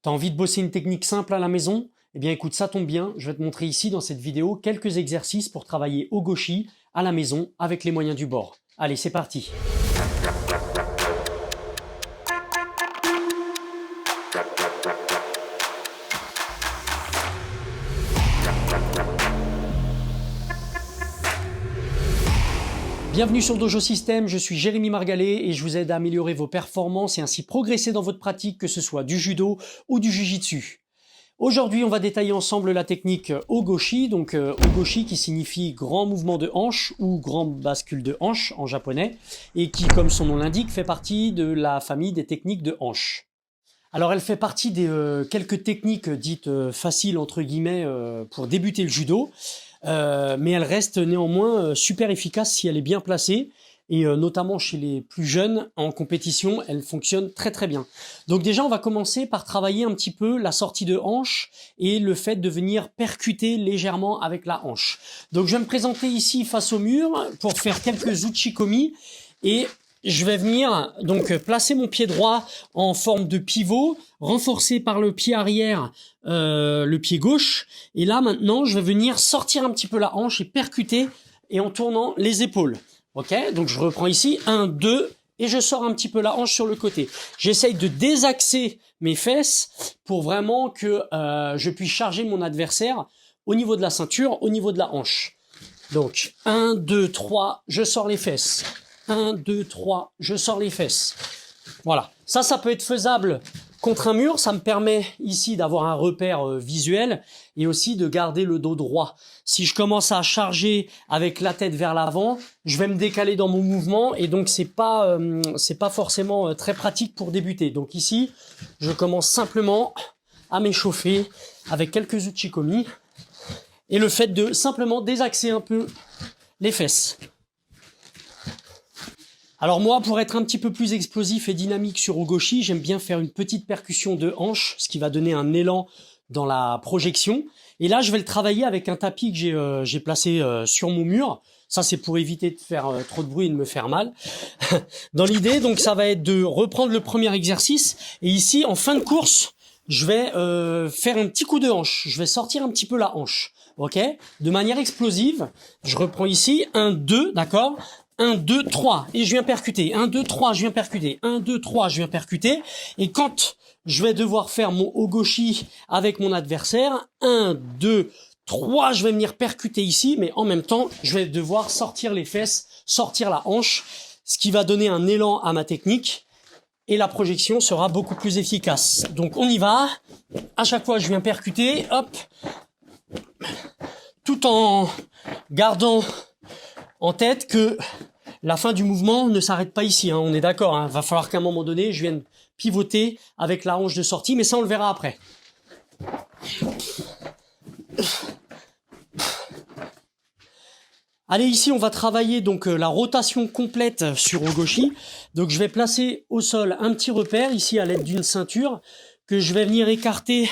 T'as envie de bosser une technique simple à la maison? Eh bien écoute, ça tombe bien, je vais te montrer ici dans cette vidéo quelques exercices pour travailler au goshi à la maison avec les moyens du bord. Allez, c'est parti! Bienvenue sur Dojo System, je suis Jérémy Margalet et je vous aide à améliorer vos performances et ainsi progresser dans votre pratique, que ce soit du judo ou du jujitsu. Aujourd'hui, on va détailler ensemble la technique Ogoshi, donc Ogoshi qui signifie grand mouvement de hanche ou grand bascule de hanche en japonais et qui, comme son nom l'indique, fait partie de la famille des techniques de hanche. Alors elle fait partie des quelques techniques dites faciles entre guillemets pour débuter le judo. Mais elle reste néanmoins super efficace si elle est bien placée et notamment chez les plus jeunes en compétition, elle fonctionne très très bien. Donc déjà on va commencer par travailler un petit peu la sortie de hanche et le fait de venir percuter légèrement avec la hanche. Donc je vais me présenter ici face au mur pour faire quelques uchikomi et je vais venir donc placer mon pied droit en forme de pivot, renforcé par le pied arrière, le pied gauche. Et là maintenant, je vais venir sortir un petit peu la hanche et percuter et en tournant les épaules. Ok, donc je reprends ici 1, 2 et je sors un petit peu la hanche sur le côté. J'essaye de désaxer mes fesses pour vraiment que je puisse charger mon adversaire au niveau de la ceinture, au niveau de la hanche. Donc 1, 2, 3, je sors les fesses. 1, 2, 3, je sors les fesses. Voilà, ça peut être faisable contre un mur, ça me permet ici d'avoir un repère visuel et aussi de garder le dos droit. Si je commence à charger avec la tête vers l'avant, je vais me décaler dans mon mouvement et donc c'est pas forcément très pratique pour débuter. Donc ici, je commence simplement à m'échauffer avec quelques uchikomi et le fait de simplement désaxer un peu les fesses. Alors moi, pour être un petit peu plus explosif et dynamique sur Ogoshi, j'aime bien faire une petite percussion de hanche, ce qui va donner un élan dans la projection. Et là, je vais le travailler avec un tapis que j'ai placé sur mon mur. Ça, c'est pour éviter de faire trop de bruit et de me faire mal. Dans l'idée, donc, ça va être de reprendre le premier exercice. Et ici, en fin de course, je vais faire un petit coup de hanche. Je vais sortir un petit peu la hanche. Ok ? De manière explosive. Je reprends ici. 1, 2, d'accord ? 1, 2, 3, et je viens percuter. 1, 2, 3, je viens percuter. 1, 2, 3, je viens percuter. Et quand je vais devoir faire mon Ogoshi avec mon adversaire, 1, 2, 3, je vais venir percuter ici, mais en même temps, je vais devoir sortir les fesses, sortir la hanche, ce qui va donner un élan à ma technique, et la projection sera beaucoup plus efficace. Donc on y va. À chaque fois, je viens percuter, hop, tout en gardant en tête que la fin du mouvement ne s'arrête pas ici, hein, on est d'accord, hein, va falloir qu'à un moment donné, je vienne pivoter avec la hanche de sortie, mais ça on le verra après. Allez, ici on va travailler donc la rotation complète sur Ogoshi. Donc je vais placer au sol un petit repère, ici à l'aide d'une ceinture, que je vais venir écarter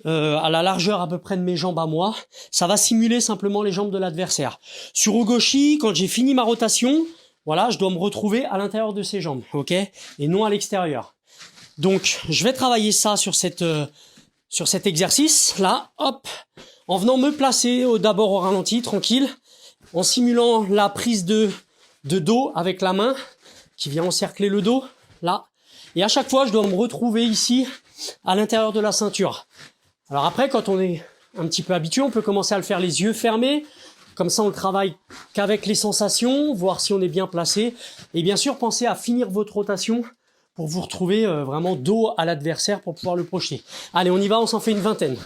à la largeur à peu près de mes jambes à moi. Ça va simuler simplement les jambes de l'adversaire. Sur Ogoshi, quand j'ai fini ma rotation, voilà, je dois me retrouver à l'intérieur de ses jambes, ok, et non à l'extérieur. Donc, je vais travailler ça sur cet exercice là, hop, en venant me placer d'abord au ralenti, tranquille, en simulant la prise de dos avec la main qui vient encercler le dos là, et à chaque fois, je dois me retrouver ici à l'intérieur de la ceinture. Alors après, quand on est un petit peu habitué, on peut commencer à le faire les yeux fermés. Comme ça, on ne travaille qu'avec les sensations, voir si on est bien placé. Et bien sûr, pensez à finir votre rotation pour vous retrouver vraiment dos à l'adversaire pour pouvoir le projeter. Allez, on y va, on s'en fait une vingtaine.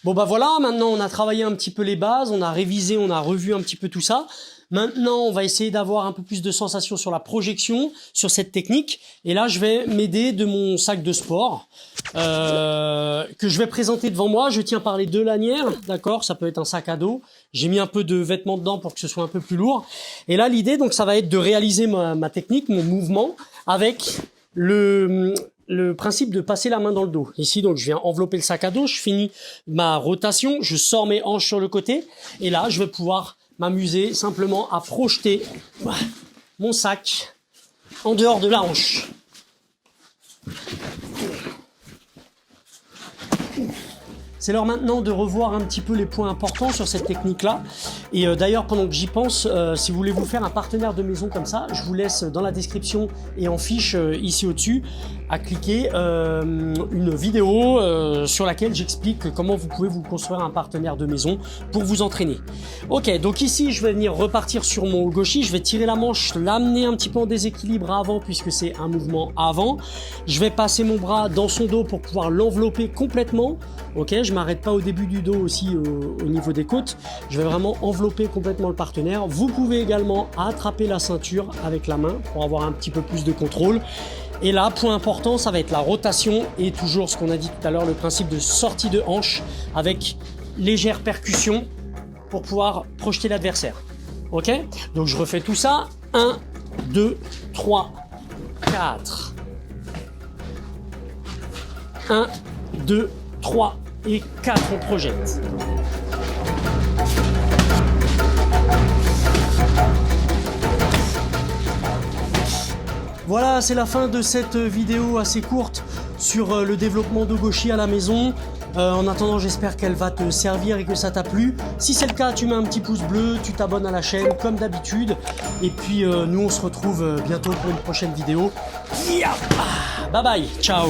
Bon bah voilà, maintenant on a travaillé un petit peu les bases, on a révisé, on a revu un petit peu tout ça. Maintenant, on va essayer d'avoir un peu plus de sensations sur la projection, sur cette technique. Et là, je vais m'aider de mon sac de sport que je vais présenter devant moi. Je tiens par les deux lanières, d'accord ? Ça peut être un sac à dos. J'ai mis un peu de vêtements dedans pour que ce soit un peu plus lourd. Et là, l'idée, donc, ça va être de réaliser ma technique, mon mouvement, avec le principe de passer la main dans le dos. Ici, donc, je viens envelopper le sac à dos. Je finis ma rotation. Je sors mes hanches sur le côté. Et là, je vais pouvoir m'amuser simplement à projeter mon sac en dehors de la hanche. C'est l'heure maintenant de revoir un petit peu les points importants sur cette technique-là. Et d'ailleurs, pendant que j'y pense, si vous voulez vous faire un partenaire de maison comme ça, je vous laisse dans la description et en fiche ici au-dessus à cliquer une vidéo sur laquelle j'explique comment vous pouvez vous construire un partenaire de maison pour vous entraîner. Ok, donc ici, je vais venir repartir sur mon gauchis. Je vais tirer la manche, l'amener un petit peu en déséquilibre avant puisque c'est un mouvement avant. Je vais passer mon bras dans son dos pour pouvoir l'envelopper complètement. Ok, je m'arrête pas au début du dos aussi au niveau des côtes. Je vais vraiment envelopper complètement le partenaire. Vous pouvez également attraper la ceinture avec la main pour avoir un petit peu plus de contrôle. Et là, point important, ça va être la rotation et toujours ce qu'on a dit tout à l'heure, le principe de sortie de hanche avec légère percussion pour pouvoir projeter l'adversaire. Ok? Donc je refais tout ça. 1, 2, 3, 4. 1, 2, 3 et 4, on projette. Voilà, c'est la fin de cette vidéo assez courte sur le développement de gauchis à la maison. En attendant, j'espère qu'elle va te servir et que ça t'a plu. Si c'est le cas, tu mets un petit pouce bleu, tu t'abonnes à la chaîne comme d'habitude. Et puis nous, on se retrouve bientôt pour une prochaine vidéo. Bye bye, ciao.